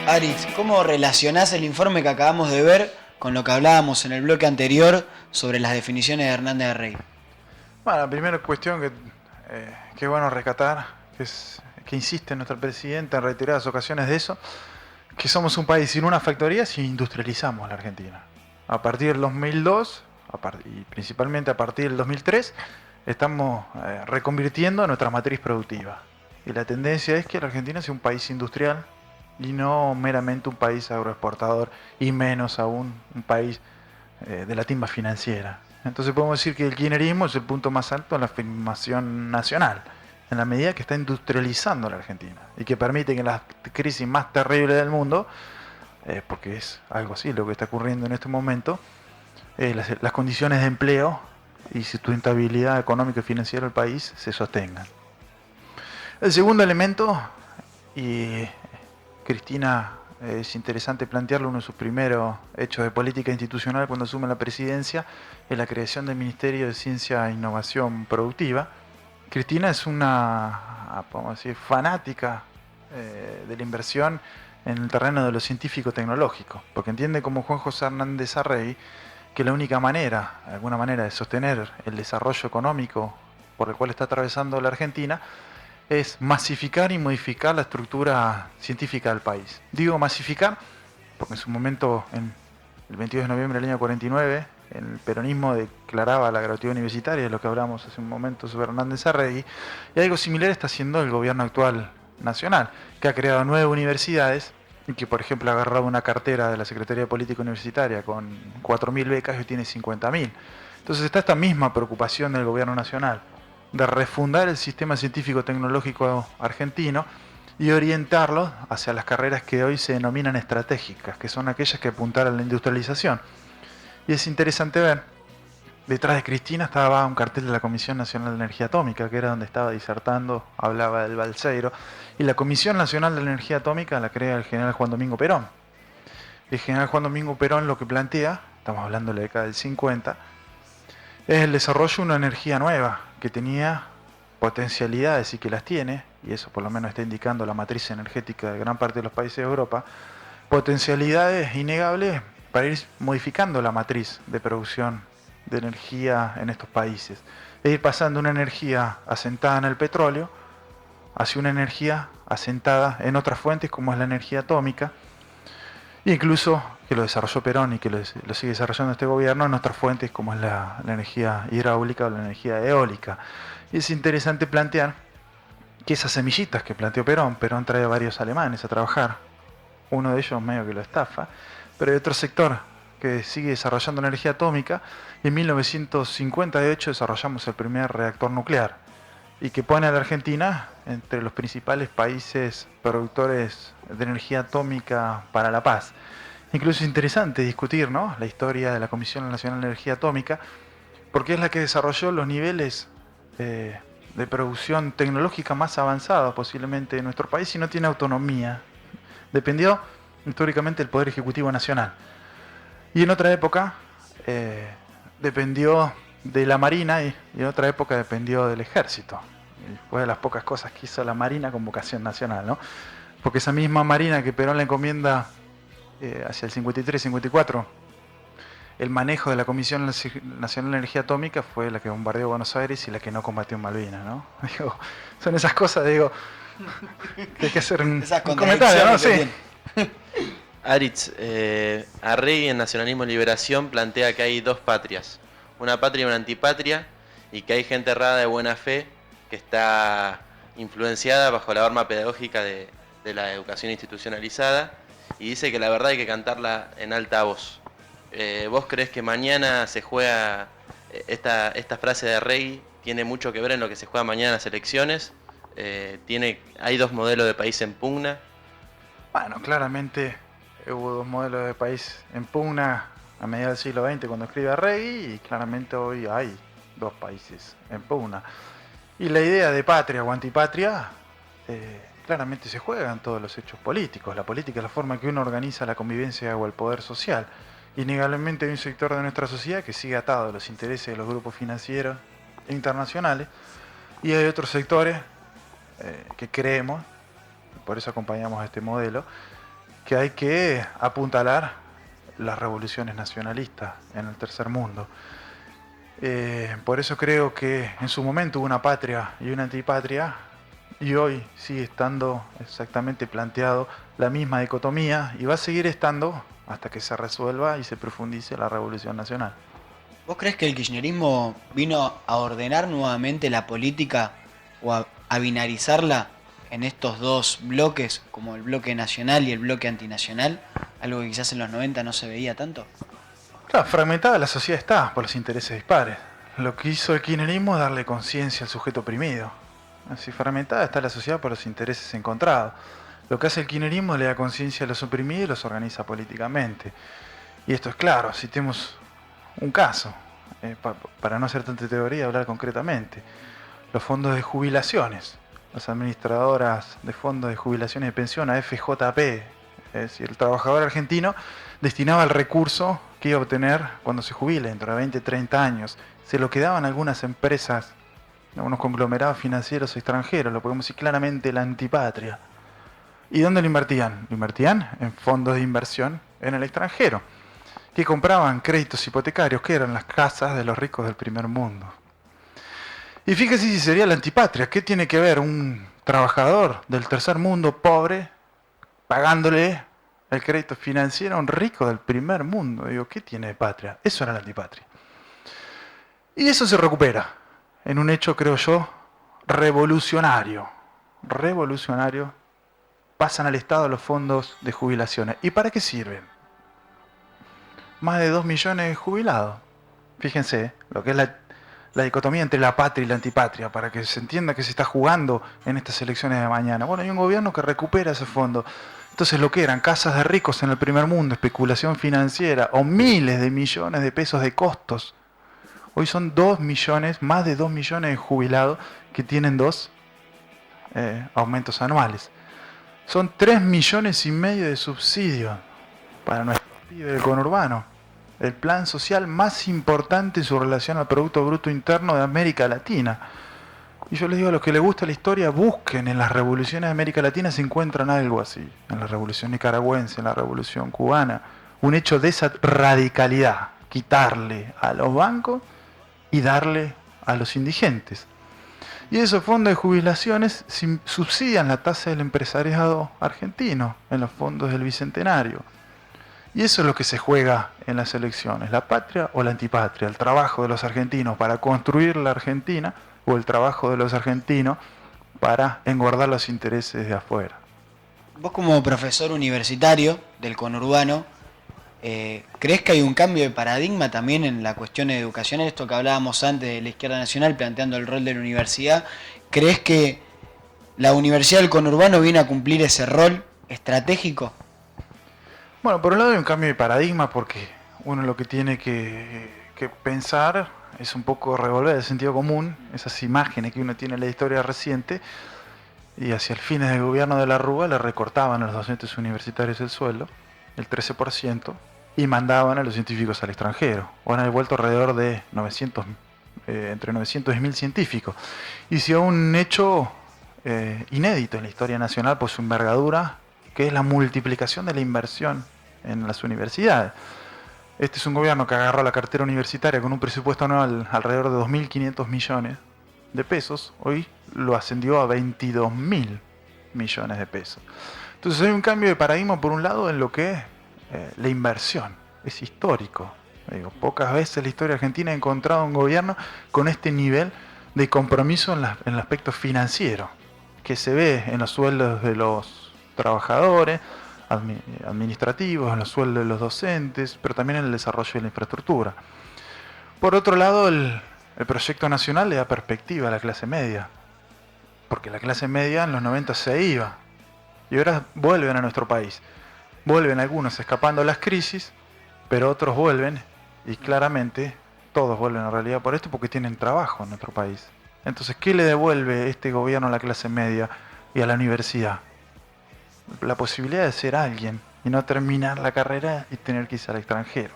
Aritz, ¿cómo relacionás el informe que acabamos de ver con lo que hablábamos en el bloque anterior sobre las definiciones de Hernández de Rey? Bueno, la primera cuestión que es bueno rescatar, que insiste nuestra presidenta en reiteradas ocasiones de eso, que somos un país sin una factoría si industrializamos la Argentina. A partir del 2002, y principalmente a partir del 2003, estamos reconvirtiendo nuestra matriz productiva. Y la tendencia es que la Argentina sea un país industrial y no meramente un país agroexportador, y menos aún un país de la timba financiera. Entonces podemos decir que el kirchnerismo es el punto más alto en la afirmación nacional, en la medida que está industrializando la Argentina y que permite que en las crisis más terribles del mundo, porque es algo así lo que está ocurriendo en este momento, las condiciones de empleo y sustentabilidad económica y financiera del país se sostengan. El segundo elemento, y Cristina es interesante plantearlo, uno de sus primeros hechos de política institucional cuando asume la presidencia, es la creación del Ministerio de Ciencia e Innovación Productiva. Cristina es una, podemos decir, fanática de la inversión en el terreno de lo científico-tecnológico, porque entiende como Juan José Hernández Arrey que la única manera, de alguna manera, de sostener el desarrollo económico por el cual está atravesando la Argentina es masificar y modificar la estructura científica del país. Digo masificar porque en su momento, el 22 de noviembre del año 49, el peronismo declaraba la gratuidad universitaria, de lo que hablamos hace un momento sobre Hernández Arregui, y algo similar está haciendo el gobierno actual nacional, que ha creado 9 universidades y que, por ejemplo, ha agarrado una cartera de la Secretaría de Política Universitaria con 4.000 becas y tiene 50.000. Entonces está esta misma preocupación del gobierno nacional de refundar el sistema científico-tecnológico argentino y orientarlo hacia las carreras que hoy se denominan estratégicas, que son aquellas que apuntan a la industrialización. Y es interesante ver, detrás de Cristina estaba un cartel de la Comisión Nacional de Energía Atómica, que era donde estaba disertando, hablaba del Balseiro, y la Comisión Nacional de la Energía Atómica la crea el general Juan Domingo Perón. El general Juan Domingo Perón lo que plantea, estamos hablando de la década del 50, es el desarrollo de una energía nueva, que tenía potencialidades y que las tiene, y eso por lo menos está indicando la matriz energética de gran parte de los países de Europa, potencialidades innegables para ir modificando la matriz de producción de energía en estos países. Es ir pasando una energía asentada en el petróleo hacia una energía asentada en otras fuentes como es la energía atómica, e incluso que lo desarrolló Perón y que lo sigue desarrollando este gobierno en otras fuentes como es la energía hidráulica o la energía eólica. Y es interesante plantear que esas semillitas que planteó Perón trae a varios alemanes a trabajar, uno de ellos medio que lo estafa, pero hay otro sector que sigue desarrollando energía atómica, y en 1958 desarrollamos el primer reactor nuclear, y que pone a la Argentina entre los principales países productores de energía atómica para la paz. Incluso es interesante discutir, ¿no?, la historia de la Comisión Nacional de Energía Atómica, porque es la que desarrolló los niveles de producción tecnológica más avanzados posiblemente en nuestro país, y no tiene autonomía. Dependió históricamente del Poder Ejecutivo Nacional. Y en otra época dependió de la Marina, y en otra época dependió del Ejército. Y fue de las pocas cosas que hizo la Marina con vocación nacional, ¿no? Porque esa misma Marina que Perón le encomienda hacia el 53-54, el manejo de la Comisión Nacional de Energía Atómica, fue la que bombardeó Buenos Aires y la que no combatió en Malvinas, ¿no? Digo, son esas cosas, digo, que hay que hacer un comentario, ¿no? Sí. Aritz, Arregui en Nacionalismo y Liberación plantea que hay dos patrias, una patria y una antipatria, y que hay gente errada de buena fe que está influenciada bajo la norma pedagógica de la educación institucionalizada, y dice que la verdad hay que cantarla en alta voz. ¿Vos creés que mañana se juega, esta frase de Arregui tiene mucho que ver en lo que se juega mañana en las elecciones? ¿Hay dos modelos de país en pugna? Bueno, claramente hubo dos modelos de país en pugna a mediados del siglo XX cuando escribe Arregui, y claramente hoy hay dos países en pugna. Y la idea de patria o antipatria claramente se juega en todos los hechos políticos. La política es la forma que uno organiza la convivencia o el poder social. Innegablemente hay un sector de nuestra sociedad que sigue atado a los intereses de los grupos financieros internacionales, y hay otros sectores que creemos, por eso acompañamos a este modelo, que hay que apuntalar las revoluciones nacionalistas en el tercer mundo. Por eso creo que en su momento hubo una patria y una antipatria, y hoy sigue estando exactamente planteado la misma dicotomía, y va a seguir estando hasta que se resuelva y se profundice la revolución nacional. ¿Vos crees que el kirchnerismo vino a ordenar nuevamente la política o a binarizarla en estos dos bloques, como el bloque nacional y el bloque antinacional? Algo que quizás en los 90 no se veía tanto. Claro, fragmentada la sociedad está por los intereses dispares. Lo que hizo el kirchnerismo es darle conciencia al sujeto oprimido. Así fragmentada está la sociedad por los intereses encontrados. Lo que hace el kirchnerismo es le da conciencia a los oprimidos y los organiza políticamente. Y esto es claro, citemos un caso, para no hacer tanta teoría, hablar concretamente. Los fondos de jubilaciones, las administradoras de fondos de jubilaciones y pensión, AFJP, es decir, el trabajador argentino destinaba el recurso que iba a obtener cuando se jubile, dentro de 20, 30 años. Se lo quedaban algunas empresas, algunos conglomerados financieros extranjeros, lo podemos decir claramente, la antipatria. ¿Y dónde lo invertían? Lo invertían en fondos de inversión en el extranjero, que compraban créditos hipotecarios, que eran las casas de los ricos del primer mundo. Y fíjese si sería la antipatria. ¿Qué tiene que ver un trabajador del tercer mundo pobre pagándole el crédito financiero a un rico del primer mundo? Digo, ¿qué tiene de patria? Eso era la antipatria. Y eso se recupera en un hecho, creo yo, revolucionario. Revolucionario. Pasan al Estado los fondos de jubilaciones. ¿Y para qué sirven? Más de 2 millones de jubilados. Fíjense lo que es la dicotomía entre la patria y la antipatria, para que se entienda que se está jugando en estas elecciones de mañana. Bueno, hay un gobierno que recupera ese fondo. Entonces lo que eran casas de ricos en el primer mundo, especulación financiera o miles de millones de pesos de costos, hoy son 2 millones, más de 2 millones de jubilados que tienen 2 aumentos anuales. Son 3,5 millones de subsidios para nuestros pibes del conurbano. El plan social más importante en su relación al Producto Bruto Interno de América Latina. Y yo les digo a los que les gusta la historia, busquen en las revoluciones de América Latina si encuentran algo así. En la revolución nicaragüense, en la revolución cubana. Un hecho de esa radicalidad. Quitarle a los bancos y darle a los indigentes. Y esos fondos de jubilaciones subsidian la tasa del empresariado argentino en los fondos del Bicentenario. Y eso es lo que se juega en las elecciones, la patria o la antipatria, el trabajo de los argentinos para construir la Argentina o el trabajo de los argentinos para engordar los intereses de afuera. Vos como profesor universitario del conurbano, ¿crees que hay un cambio de paradigma también en la cuestión de educación? Esto que hablábamos antes de la izquierda nacional, planteando el rol de la universidad. ¿Crees que la Universidad del Conurbano viene a cumplir ese rol estratégico? Bueno, por un lado hay un cambio de paradigma porque uno lo que tiene que pensar es un poco revolver el sentido común, esas imágenes que uno tiene en la historia reciente, y hacia el fines del gobierno de la Rúa le recortaban a los docentes universitarios el sueldo, el 13%, y mandaban a los científicos al extranjero. Ahora han vuelto alrededor de 900, entre 900 y 1000 científicos. Y se dio un hecho inédito en la historia nacional por su envergadura, que es la multiplicación de la inversión en las universidades. Este es un gobierno que agarró la cartera universitaria con un presupuesto anual alrededor de 2.500 millones de pesos, hoy lo ascendió a 22.000 millones de pesos. Entonces hay un cambio de paradigma por un lado en lo que es la inversión, es histórico. Digo, pocas veces en la historia argentina he encontrado un gobierno con este nivel de compromiso en el aspecto financiero, que se ve en los sueldos de los trabajadores, administrativos, en los sueldos de los docentes, pero también en el desarrollo de la infraestructura. Por otro lado, el proyecto nacional le da perspectiva a la clase media, porque la clase media en los 90 se iba, y ahora vuelven a nuestro país. Vuelven algunos escapando de las crisis, pero otros vuelven, y claramente todos vuelven en realidad por esto porque tienen trabajo en nuestro país. Entonces, ¿qué le devuelve este gobierno a la clase media y a la universidad? La posibilidad de ser alguien y no terminar la carrera y tener que irse al extranjero.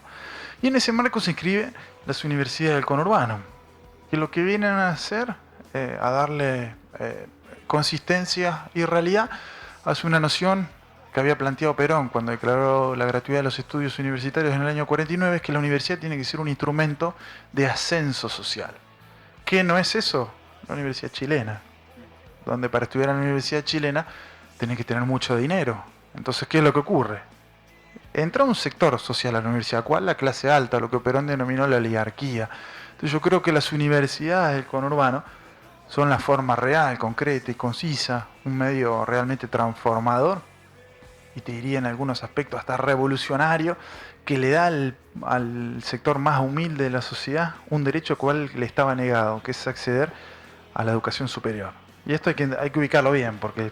Y en ese marco se inscribe las universidades del conurbano, que lo que vienen a hacer, a darle consistencia y realidad a una noción que había planteado Perón cuando declaró la gratuidad de los estudios universitarios en el año 49, es que la universidad tiene que ser un instrumento de ascenso social. ¿Qué no es eso? La universidad chilena, donde para estudiar en la universidad chilena tenés que tener mucho dinero. Entonces, ¿qué es lo que ocurre? Entra un sector social a la universidad, ¿cuál? La clase alta, lo que Perón denominó la oligarquía. Entonces yo creo que las universidades del conurbano son la forma real, concreta y concisa, un medio realmente transformador, y te diría en algunos aspectos hasta revolucionario, que le da al sector más humilde de la sociedad un derecho cual le estaba negado, que es acceder a la educación superior. Y esto hay que ubicarlo bien, porque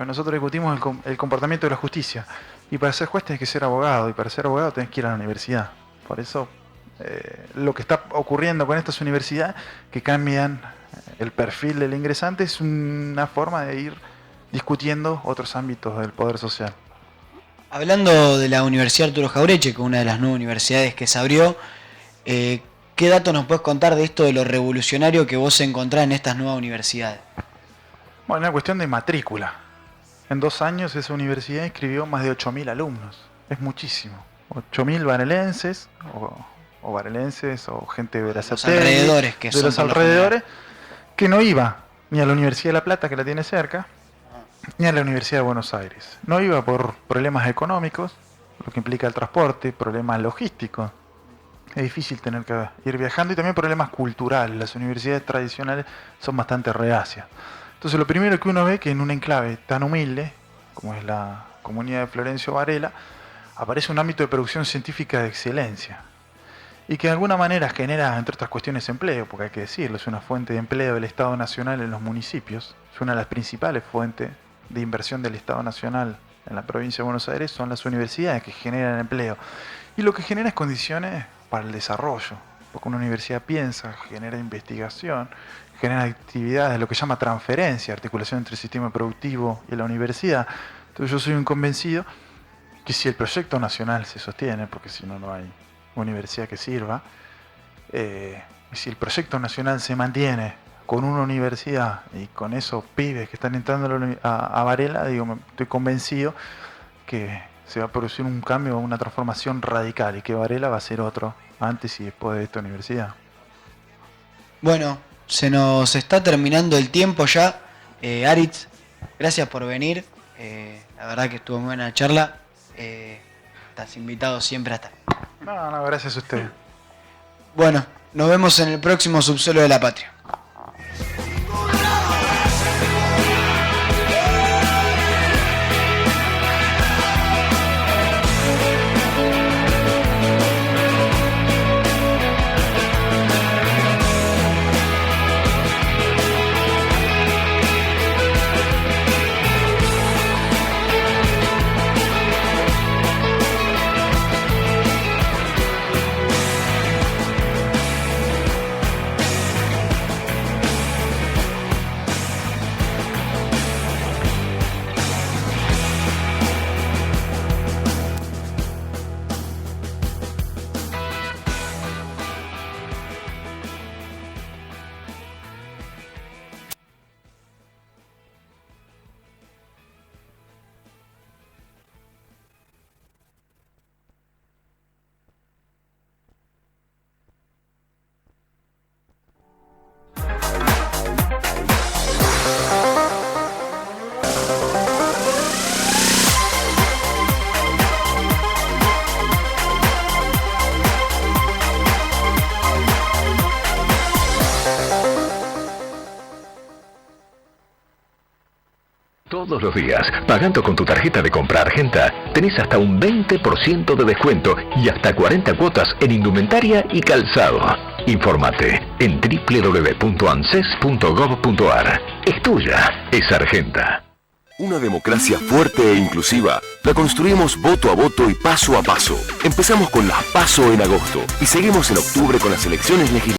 nosotros discutimos el comportamiento de la justicia, y para ser juez tenés que ser abogado, y para ser abogado tenés que ir a la universidad. Por eso lo que está ocurriendo con estas universidades, que cambian el perfil del ingresante, es una forma de ir discutiendo otros ámbitos del poder social. Hablando de la Universidad Arturo Jaureche, que es una de las nuevas universidades que se abrió, ¿qué datos nos puedes contar de esto, de lo revolucionario que vos encontrás en estas nuevas universidades? Bueno, una cuestión de matrícula. En 2 años esa universidad inscribió más de 8.000 alumnos. Es muchísimo. 8.000 varelenses, o varelenses, o gente de Berazategui, Los alrededores, que de son los por lo alrededores, que no iba ni a la Universidad de La Plata, que la tiene cerca, ni a la Universidad de Buenos Aires. No iba por problemas económicos, lo que implica el transporte, problemas logísticos. Es difícil tener que ir viajando, y también problemas culturales. Las universidades tradicionales son bastante reacias. Entonces lo primero que uno ve, que en un enclave tan humilde como es la comunidad de Florencio Varela, aparece un ámbito de producción científica de excelencia, y que de alguna manera genera, entre otras cuestiones, empleo, porque hay que decirlo, es una fuente de empleo del Estado Nacional en los municipios, es una de las principales fuentes de inversión del Estado Nacional en la provincia de Buenos Aires, son las universidades que generan empleo, y lo que genera es condiciones para el desarrollo, porque una universidad piensa, genera investigación, genera actividades, lo que llama transferencia, articulación entre el sistema productivo y la universidad. Entonces yo soy un convencido que si el proyecto nacional se sostiene, porque si no, no hay universidad que sirva, y si el proyecto nacional se mantiene con una universidad y con esos pibes que están entrando a Varela, estoy convencido que se va a producir un cambio, una transformación radical, y que Varela va a ser otro antes y después de esta universidad. Bueno, se nos está terminando el tiempo ya. Aritz, gracias por venir. La verdad que estuvo muy buena la charla. Estás invitado siempre a estar. No, gracias a usted. Bueno, nos vemos en el próximo Subsuelo de la Patria. Todos los días, pagando con tu tarjeta de compra Argenta, tenés hasta un 20% de descuento y hasta 40 cuotas en indumentaria y calzado. Infórmate en www.anses.gov.ar. Es tuya, es Argenta. Una democracia fuerte e inclusiva la construimos voto a voto y paso a paso. Empezamos con las PASO en agosto y seguimos en octubre con las elecciones legislativas.